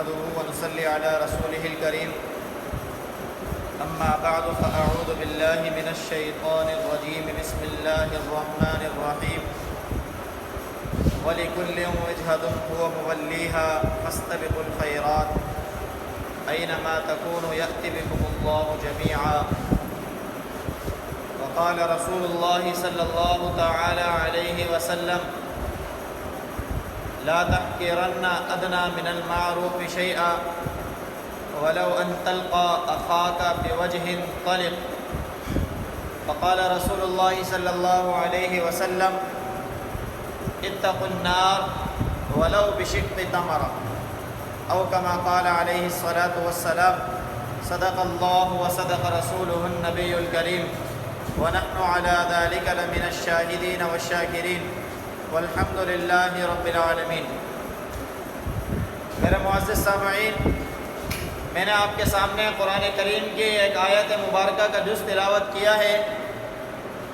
نحمده ونصلي على رسوله الكريم أما بعد فأعوذ بالله من الشيطان الرجيم بسم الله الرحمن الرحيم ولكل وجهة هو موليها فاستبقوا الخيرات أينما تكونوا يأتي بكم الله جميعا وقال رسول الله صلى الله تعالى عليه وسلم لا تحقرن أدنى من المعروف شيئا ولو أن تلقى أخاك بوجه طلق فقال رسول الله صلى الله عليه وسلم اتقوا النار ولو بشق تمرة أو كما قال عليه الصلاة والسلام صدق الله وصدق رسوله النبي الكريم ونحن على ذلك لمن الشاهدين والشاكرين والحمد للہ رب العالمین۔ میرے معزز سامعین، میں نے آپ کے سامنے قرآن کریم کی ایک آیت مبارکہ کا جز تلاوت کیا ہے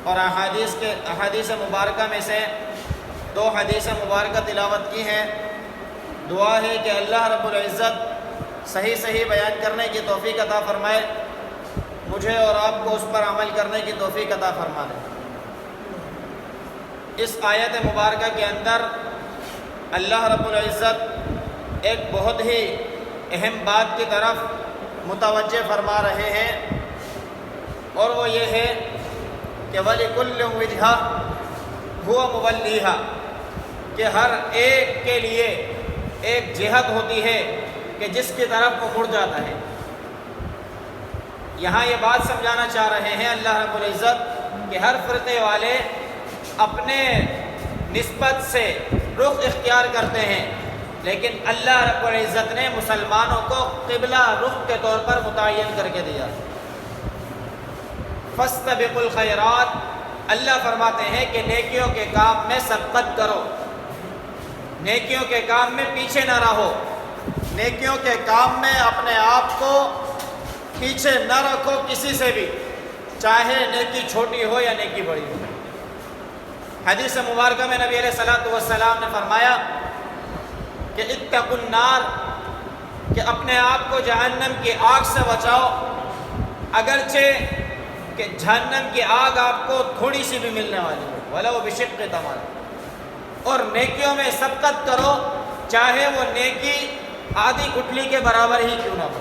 اور احادیث مبارکہ میں سے 2 حدیث مبارکہ تلاوت کی ہیں۔ دعا ہے کہ اللہ رب العزت صحیح بیان کرنے کی توفیق عطا فرمائے، مجھے اور آپ کو اس پر عمل کرنے کی توفیق عطا فرما دے۔ اس آیت مبارکہ کے اندر اللہ رب العزت ایک بہت ہی اہم بات کی طرف متوجہ فرما رہے ہیں، اور وہ یہ ہے کہ وَلِكُلٍّ وِجْهَةٍ هُوَ مُوَلِّيهَا، کہ ہر ایک کے لیے ایک جہت ہوتی ہے کہ جس کی طرف وہ مڑ جاتا ہے۔ یہاں یہ بات سمجھانا چاہ رہے ہیں اللہ رب العزت کہ ہر فرقے والے اپنے نسبت سے رخ اختیار کرتے ہیں، لیکن اللہ رب العزت نے مسلمانوں کو قبلہ رخ کے طور پر متعین کر کے دیا۔ فاستبقوا الخیرات، اللہ فرماتے ہیں کہ نیکیوں کے کام میں سبقت کرو، نیکیوں کے کام میں پیچھے نہ رہو، نیکیوں کے کام میں اپنے آپ کو پیچھے نہ رکھو کسی سے بھی، چاہے نیکی چھوٹی ہو یا نیکی بڑی ہو۔ حدیث مبارکہ میں نبی علیہ السلام نے فرمایا کہ اتقوا النار، کہ اپنے آپ کو جہنم کی آگ سے بچاؤ، اگرچہ کہ جہنم کی آگ آپ کو تھوڑی سی بھی ملنے والی ہو، وَلَوْ بِشِقِّ تَمْرَةٍ، اور نیکیوں میں سبقت کرو، چاہے وہ نیکی آدھی گٹھلی کے برابر ہی کیوں نہ ہو۔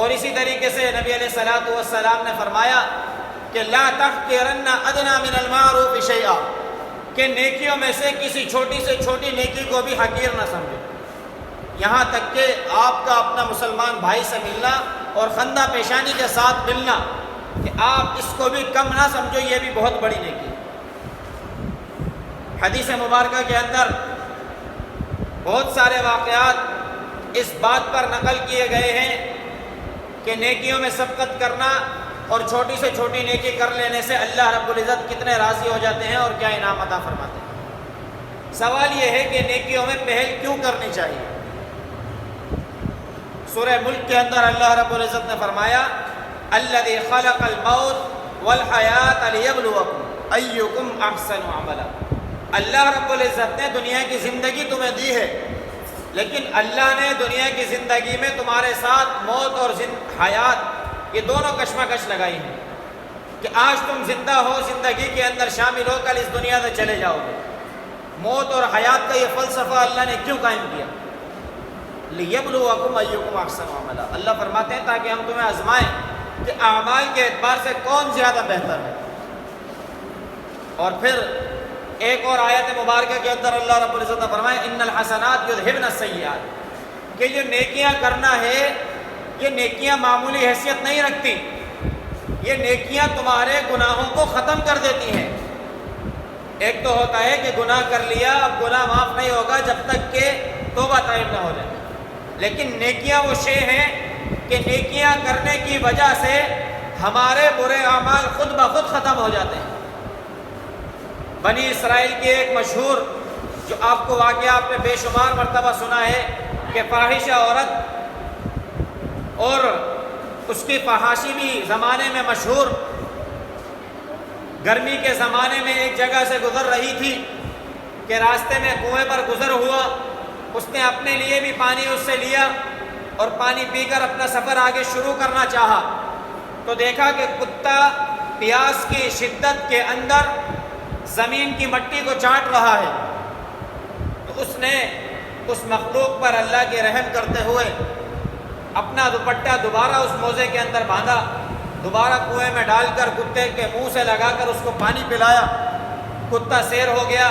اور اسی طریقے سے نبی علیہ السلام نے فرمایا کہ لا تحقرن ادنی من المعروف شیئا، کہ نیکیوں میں سے کسی چھوٹی سے چھوٹی نیکی کو بھی حقیر نہ سمجھو، یہاں تک کہ آپ کا اپنا مسلمان بھائی سے ملنا اور خندہ پیشانی کے ساتھ ملنا، کہ آپ اس کو بھی کم نہ سمجھو، یہ بھی بہت بڑی نیکی ہے۔ حدیث مبارکہ کے اندر بہت سارے واقعات اس بات پر نقل کیے گئے ہیں کہ نیکیوں میں سبقت کرنا اور چھوٹی سے چھوٹی نیکی کر لینے سے اللہ رب العزت کتنے راضی ہو جاتے ہیں اور کیا انعام عطا فرماتے ہیں۔ سوال یہ ہے کہ نیکیوں میں پہل کیوں کرنی چاہیے؟ سورہ ملک کے اندر اللہ رب العزت نے فرمایا الذی خلق الموت والحیات لیبلوکم ایکم احسن عملا، اللہ رب العزت نے دنیا کی زندگی تمہیں دی ہے، لیکن اللہ نے دنیا کی زندگی میں تمہارے ساتھ موت اور حیات یہ دونوں کشمکش لگائی ہیں کہ آج تم زندہ ہو، زندگی کے اندر شامل ہو، کل اس دنیا سے چلے جاؤ گے۔ موت اور حیات کا یہ فلسفہ اللہ نے کیوں قائم کیا؟ لِيَبْلُوَكُمْ أَيُّكُمْ أَحْسَنُ عَمَلًا، اللہ فرماتے ہیں تاکہ ہم تمہیں آزمائیں کہ اعمال کے اعتبار سے کون زیادہ بہتر ہے۔ اور پھر ایک اور آیت مبارکہ کے اندر اللہ رب العزت نے فرمایا اِنَّ الْحَسَنَاتِ يُذْهِبْنَ السَّيِّئَاتِ، کہ جو نیکیاں کرنا ہے یہ نیکیاں معمولی حیثیت نہیں رکھتی، یہ نیکیاں تمہارے گناہوں کو ختم کر دیتی ہیں۔ ایک تو ہوتا ہے کہ گناہ کر لیا، اب گناہ معاف نہیں ہوگا جب تک کہ توبہ طائب نہ ہو جائے، لیکن نیکیاں وہ شے ہیں کہ نیکیاں کرنے کی وجہ سے ہمارے برے اعمال خود بخود ختم ہو جاتے ہیں۔ بنی اسرائیل کی ایک مشہور جو آپ کو واقعہ آپ نے بے شمار مرتبہ سنا ہے کہ فاحشہ عورت اور اس کی فحاشی بھی زمانے میں مشہور، گرمی کے زمانے میں ایک جگہ سے گزر رہی تھی کہ راستے میں کنویں پر گزر ہوا اس نے اپنے لیے بھی پانی اس سے لیا اور پانی پی کر اپنا سفر آگے شروع کرنا چاہا تو دیکھا کہ کتا پیاس کی شدت کے اندر زمین کی مٹی کو چاٹ رہا ہے۔ تو اس نے اس مخلوق پر اللہ کے رحم کرتے ہوئے اپنا دوپٹہ دوبارہ اس موزے کے اندر باندھا، دوبارہ کنویں میں ڈال کر کتے کے منہ سے لگا کر اس کو پانی پلایا۔ کتا سیر ہو گیا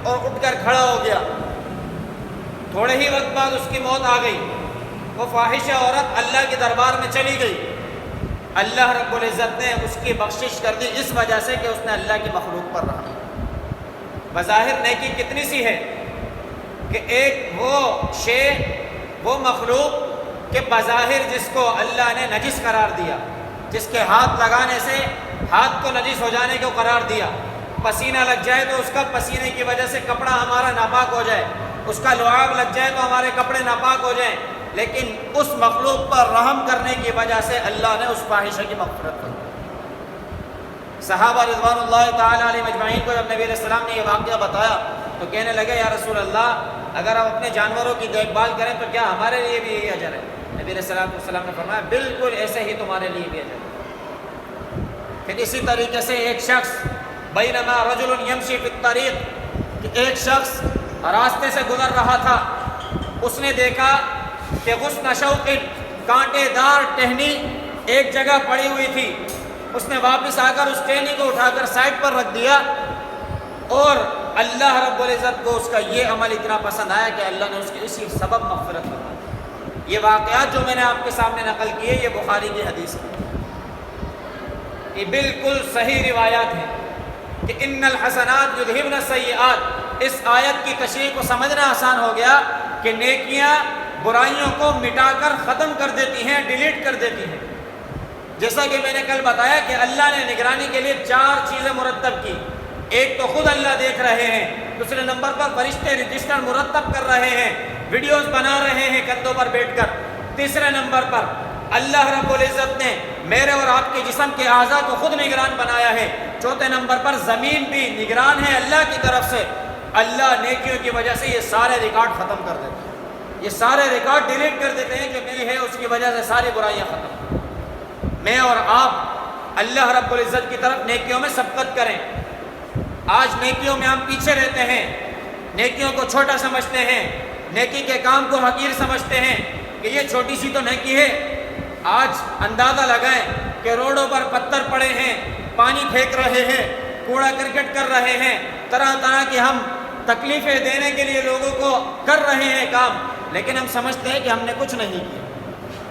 اور اٹھ کر کھڑا ہو گیا۔ تھوڑے ہی وقت بعد اس کی موت آ گئی۔ وہ فاحشہ عورت اللہ کے دربار میں چلی گئی۔ اللہ رب العزت نے اس کی بخشش کر دی اس وجہ سے کہ اس نے اللہ کی مخلوق پر رہا۔ بظاہر نیکی کتنی سی ہے کہ ایک وہ شے، وہ مخلوق کہ بظاہر جس کو اللہ نے نجس قرار دیا، جس کے ہاتھ لگانے سے ہاتھ کو نجس ہو جانے کو قرار دیا، پسینہ لگ جائے تو اس کا پسینے کی وجہ سے کپڑا ہمارا ناپاک ہو جائے، اس کا لعاب لگ جائے تو ہمارے کپڑے ناپاک ہو جائیں، لیکن اس مخلوق پر رحم کرنے کی وجہ سے اللہ نے اس فاحشہ کی مغفرت کر دی۔ صحابہ رضوان اللہ تعالی علیہم اجمعین کو جب نبی علیہ السلام نے یہ واقعہ بتایا تو کہنے لگے یا رسول اللہ اگر ہم اپنے جانوروں کی دیکھ بھال کریں تو کیا ہمارے لیے بھی یہی اجر ہے؟ نبی علیہ السلام نے فرمایا بالکل ایسے ہی تمہارے لیے بھی اجر ہے۔ پھر اسی طریقے سے ایک شخص بینما رجل یمشی فی الطریق، کہ ایک شخص راستے سے گزر رہا تھا، اس نے دیکھا کہ غصن شوق، کانٹے دار ٹہنی ایک جگہ پڑی ہوئی تھی۔ اس نے واپس آ کر اس ٹہنی کو اٹھا کر سائڈ پر رکھ دیا اور اللہ رب العزت کو اس کا یہ عمل اتنا پسند آیا کہ اللہ نے اس کی اسی سبب مغفرت کروا دی۔ یہ واقعات جو میں نے آپ کے سامنے نقل کیے یہ بخاری کی حدیث ہے، یہ بالکل صحیح روایات ہیں کہ ان الحسنات یذہبن السیئات۔ اس آیت کی تشریح کو سمجھنا آسان ہو گیا کہ نیکیاں برائیوں کو مٹا کر ختم کر دیتی ہیں، ڈیلیٹ کر دیتی ہیں۔ جیسا کہ میں نے کل بتایا کہ اللہ نے نگرانی کے لیے 4 چیزیں مرتب کی۔ ایک تو خود اللہ دیکھ رہے ہیں، دوسرے نمبر پر فرشتے رجسٹر مرتب کر رہے ہیں، ویڈیوز بنا رہے ہیں کندھوں پر بیٹھ کر، تیسرے نمبر پر اللہ رب العزت نے میرے اور آپ کے جسم کے اعضاء کو خود نگران بنایا ہے، چوتھے نمبر پر زمین بھی نگران ہے اللہ کی طرف سے۔ اللہ نیکیوں کی وجہ سے یہ سارے ریکارڈ ختم کر دیتے ہیں، یہ سارے ریکارڈ ڈیلیٹ کر دیتے ہیں جو میری ہے، اس کی وجہ سے ساری برائیاں ختم۔ میں اور آپ اللہ رب العزت کی طرف نیکیوں میں سبقت کریں۔ آج نیکیوں میں ہم پیچھے رہتے ہیں، نیکیوں کو چھوٹا سمجھتے ہیں، نیکی کے کام کو حقیر سمجھتے ہیں کہ یہ چھوٹی سی تو نیکی ہے۔ آج اندازہ لگائیں کہ روڈوں پر پتھر پڑے ہیں، پانی پھینک رہے ہیں، کوڑا کرکٹ کر رہے ہیں، طرح طرح کی ہم تکلیفیں دینے کے لیے لوگوں کو کر رہے ہیں کام، لیکن ہم سمجھتے ہیں کہ ہم نے کچھ نہیں کیا۔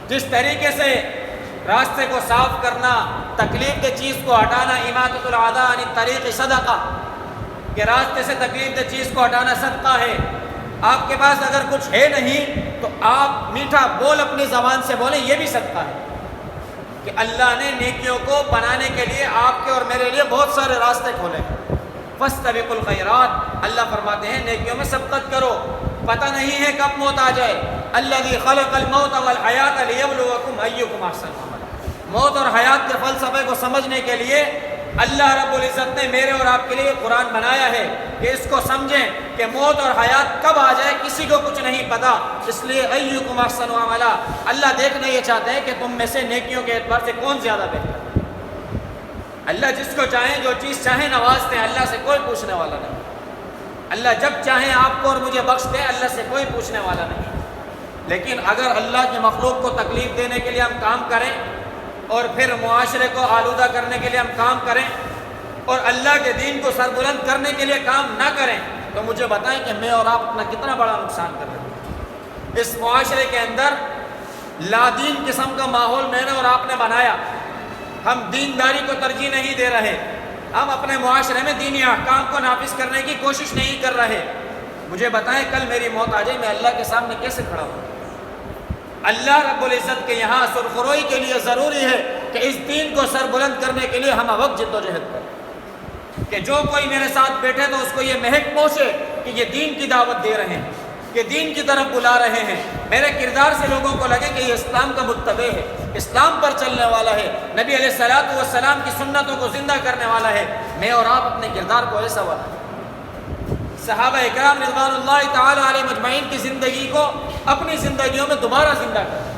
جس طریقے سے راستے کو صاف کرنا، تکلیف دہ چیز کو ہٹانا، اماطۃ الاعداء عن الطریق صدقہ، کہ راستے سے تکلیف دہ چیز کو ہٹانا صدقہ ہے۔ آپ کے پاس اگر کچھ ہے نہیں تو آپ میٹھا بول اپنی زبان سے بولیں، یہ بھی صدقہ ہے کہ اللہ نے نیکیوں کو بنانے کے لیے آپ کے اور میرے لیے بہت سارے راستے کھولے ہیں۔ فاستبقوا الخیرات، اللہ فرماتے ہیں نیکیوں میں سبقت کرو، پتہ نہیں ہے کب موت آ جائے۔ الذی خلق الموت والحیات لیبلوکم ایکم احسن عملا۔ موت اور حیات کے فلسفے کو سمجھنے کے لیے اللہ رب العزت نے میرے اور آپ کے لیے قرآن بنایا ہے کہ اس کو سمجھیں کہ موت اور حیات کب آ جائے کسی کو کچھ نہیں پتا، اس لیے ایکم احسن عملا، اللہ دیکھنا یہ چاہتے ہیں کہ تم میں سے نیکیوں کے اعتبار سے کون زیادہ بہتر ہے۔ اللہ جس کو چاہیں جو چیز چاہیں نوازتے ہیں، اللہ سے کوئی پوچھنے والا نہیں۔ اللہ جب چاہیں آپ کو اور مجھے بخش دے، اللہ سے کوئی پوچھنے والا نہیں۔ لیکن اگر اللہ کی مخلوق کو تکلیف دینے کے لیے ہم کام کریں اور پھر معاشرے کو آلودہ کرنے کے لیے ہم کام کریں اور اللہ کے دین کو سربلند کرنے کے لیے کام نہ کریں تو مجھے بتائیں کہ میں اور آپ اپنا کتنا بڑا نقصان کر رہے ہیں۔ اس معاشرے کے اندر لادین قسم کا ماحول میں نے اور آپ نے بنایا۔ ہم دینداری کو ترجیح نہیں دے رہے، ہم اپنے معاشرے میں دینی احکام کو نافذ کرنے کی کوشش نہیں کر رہے۔ مجھے بتائیں کل میری موت آ جائے میں اللہ کے سامنے کیسے کھڑا ہوں؟ اللہ رب العزت کے یہاں سرخروئی کے لیے ضروری ہے کہ اس دین کو سر بلند کرنے کے لیے ہم وقت جد و جہد کریں، کہ جو کوئی میرے ساتھ بیٹھے تو اس کو یہ مہک پہنچے کہ یہ دین کی دعوت دے رہے ہیں، کہ دین کی طرف بلا رہے ہیں، میرے کردار سے لوگوں کو لگے کہ یہ اسلام کا متبع ہے، اسلام پر چلنے والا ہے، نبی علیہ الصلوۃ والسلام کی سنتوں کو زندہ کرنے والا ہے۔ میں اور آپ اپنے کردار کو ایسا بنائیں۔ صحابہ اکرام رضوان اللہ تعالی علیہ مجمعین کی زندگی کو اپنی زندگیوں میں دوبارہ زندہ کریں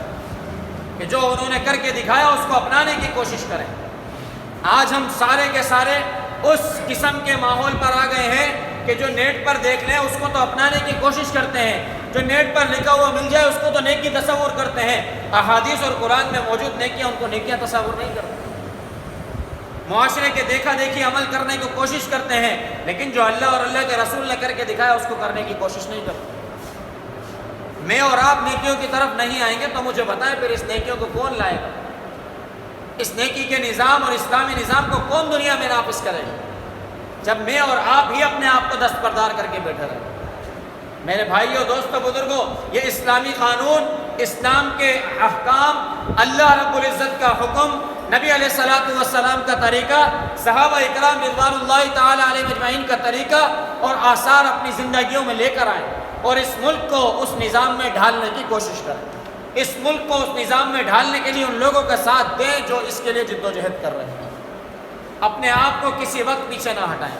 کہ جو انہوں نے کر کے دکھایا اس کو اپنانے کی کوشش کریں۔ آج ہم سارے کے سارے اس قسم کے ماحول پر آ گئے ہیں کہ جو نیٹ پر دیکھ لیں اس کو تو اپنانے کی کوشش کرتے ہیں، جو نیٹ پر لکھا ہوا مل جائے اس کو تو نیکی تصور کرتے ہیں، احادیث اور قرآن میں موجود نیکیاں ان کو نیکیاں تصور نہیں کرتے، معاشرے کے دیکھا دیکھی عمل کرنے کی کوشش کرتے ہیں، لیکن جو اللہ اور اللہ کے رسول نے کر کے دکھایا اس کو کرنے کی کوشش نہیں کرتے۔ میں اور آپ نیکیوں کی طرف نہیں آئیں گے تو مجھے بتائیں پھر اس نیکیوں کو کون لائے گا؟ اس نیکی کے نظام اور اسلامی نظام کو کون دنیا میں نافذ کرے گا جب میں اور آپ ہی اپنے آپ کو دستبردار کر کے بیٹھے رہیں؟ میرے بھائیوں، دوستوں، بزرگوں، یہ اسلامی قانون، اسلام کے احکام، اللہ رب العزت کا حکم، نبی علیہ الصلوۃ والسلام کا طریقہ، صحابہ اکرام رضوان اللہ تعالی علیہ مجمعین کا طریقہ اور آثار اپنی زندگیوں میں لے کر آئیں اور اس ملک کو اس نظام میں ڈھالنے کی کوشش کریں، اس ملک کو اس نظام میں ڈھالنے کے لیے ان لوگوں کا ساتھ دیں جو اس کے لیے جد و جہد کر رہے ہیں۔ اپنے آپ کو کسی وقت پیچھے نہ ہٹائیں،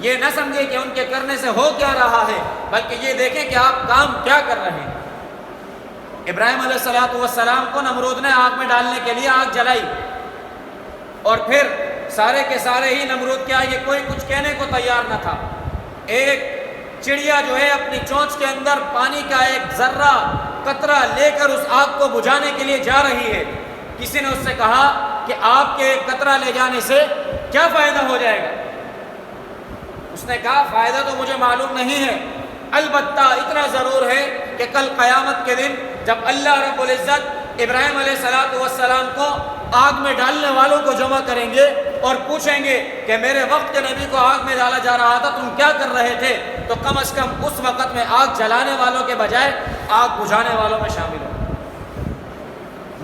یہ نہ سمجھیں کہ ان کے کرنے سے ہو کیا رہا ہے، بلکہ یہ دیکھیں کہ آپ کام کیا کر رہے ہیں۔ ابراہیم علیہ الصلوۃ والسلام کو نمرود نے آگ میں ڈالنے کے لیے آگ جلائی، اور پھر سارے کے سارے ہی نمرود کیا یہ کوئی کچھ کہنے کو تیار نہ تھا۔ ایک چڑیا جو ہے اپنی چونچ کے اندر پانی کا ایک ذرہ قطرہ لے کر اس آگ کو بجھانے کے لیے جا رہی ہے، کسی نے اس سے کہا کہ آپ کے ایک قطرہ لے جانے سے کیا فائدہ ہو جائے گا؟ اس نے کہا فائدہ تو مجھے معلوم نہیں ہے، البتہ اتنا ضرور ہے کہ کل قیامت کے دن جب اللہ رب العزت ابراہیم علیہ الصلوۃ والسلام کو آگ میں ڈالنے والوں کو جمع کریں گے اور پوچھیں گے کہ میرے وقت کے نبی کو آگ میں ڈالا جا رہا تھا، تم کیا کر رہے تھے؟ تو کم از کم اس وقت میں آگ جلانے والوں کے بجائے آگ بجھانے والوں میں شامل ہوں۔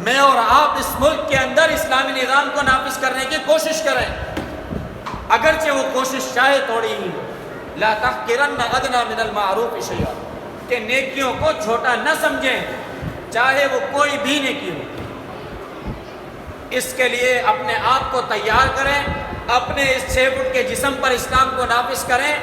میں اور آپ اس ملک کے اندر اسلامی نظام کو نافذ کرنے کی کوشش کریں، اگرچہ وہ کوشش چاہے تھوڑی ہی ہو۔ لا تحقرن ادنی من المعروف شیئا، کہ نیکیوں کو چھوٹا نہ سمجھیں چاہے وہ کوئی بھی نیکی ہو۔ اس کے لیے اپنے آپ کو تیار کریں، اپنے اس 6 فٹ کے جسم پر اسلام کو نافذ کریں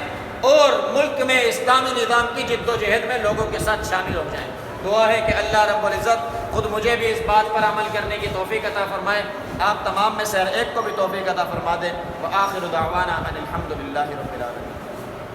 اور ملک میں اسلامی نظام کی جد و جہد میں لوگوں کے ساتھ شامل ہو جائیں۔ دعا ہے کہ اللہ رب العزت خود مجھے بھی اس بات پر عمل کرنے کی توفیق عطا فرمائے، آپ تمام میں سے ہر ایک کو بھی توفیق عطا فرما دے۔ وآخر دعوانا ان الحمدللہ رب العالمین،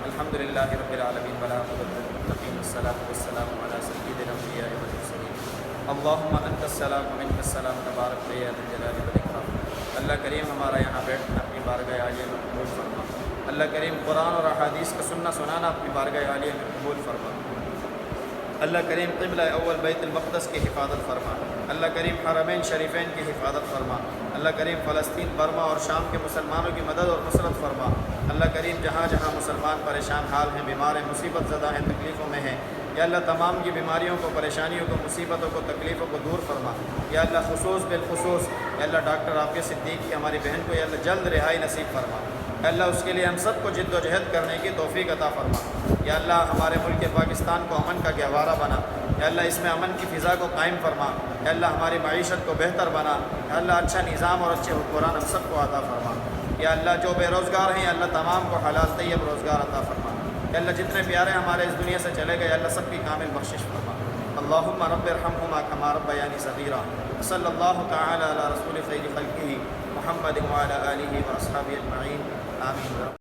الحمدللہ رب العالمین والعاقبۃ للمتقین والصلاۃ والسلام علی سید الانبیاء والمرسلین، اللہم انت السلام ومنک السلام تبارک یا ذا الجلال والاکرام۔ اللہ کریم ہمارا یہاں بیٹھنا اپنی بارگاہ عالیہ میں قبول فرما، اللہ کریم قرآن اور احادیث کا سننا سنانا اپنی بارگاہ عالیہ میں قبول فرما، اللہ کریم قبلہ اول بیت المقدس کی حفاظت فرما، اللہ کریم حرمین شریفین کی حفاظت فرما، اللہ کریم فلسطین، برما اور شام کے مسلمانوں کی مدد اور نصرت فرما، اللہ کریم جہاں جہاں مسلمان پریشان حال ہیں، بیمار ہیں، مصیبت زدہ ہیں، تکلیفوں میں ہیں، یا اللہ تمام کی بیماریوں کو، پریشانیوں کو، مصیبتوں کو، تکلیفوں کو دور فرما، یا اللہ خصوص بالخصوص یا اللہ ڈاکٹر عافیہ صدیق کی ہماری بہن کو یا اللہ جلد رہائی نصیب فرما، یا اللہ اس کے لیے ہم سب کو جد و جہد کرنے کی توفیق عطا فرما، یا اللہ ہمارے ملک پاکستان کو امن کا گہوارہ بنا، یا اللہ اس میں امن کی فضا کو قائم فرما، یا اللہ ہماری معیشت کو بہتر بنا، یا اللہ اچھا نظام اور اچھے حکمران ہم سب کو عطا فرما، یا اللہ جو بے روزگار ہیں اللہ تمام کو حلال طیب روزگار عطا فرما، یا اللہ جتنے پیارے ہمارے اس دنیا سے چلے گئے اللہ سب کی کامل بخشش فرما، اللہم رب ارحمہما کما ربیانی صغیرا، صلی اللہ تعالی علی رسول خیر خلقہ محمد وعلی آلہ واصحابہ اجمعین، آمین۔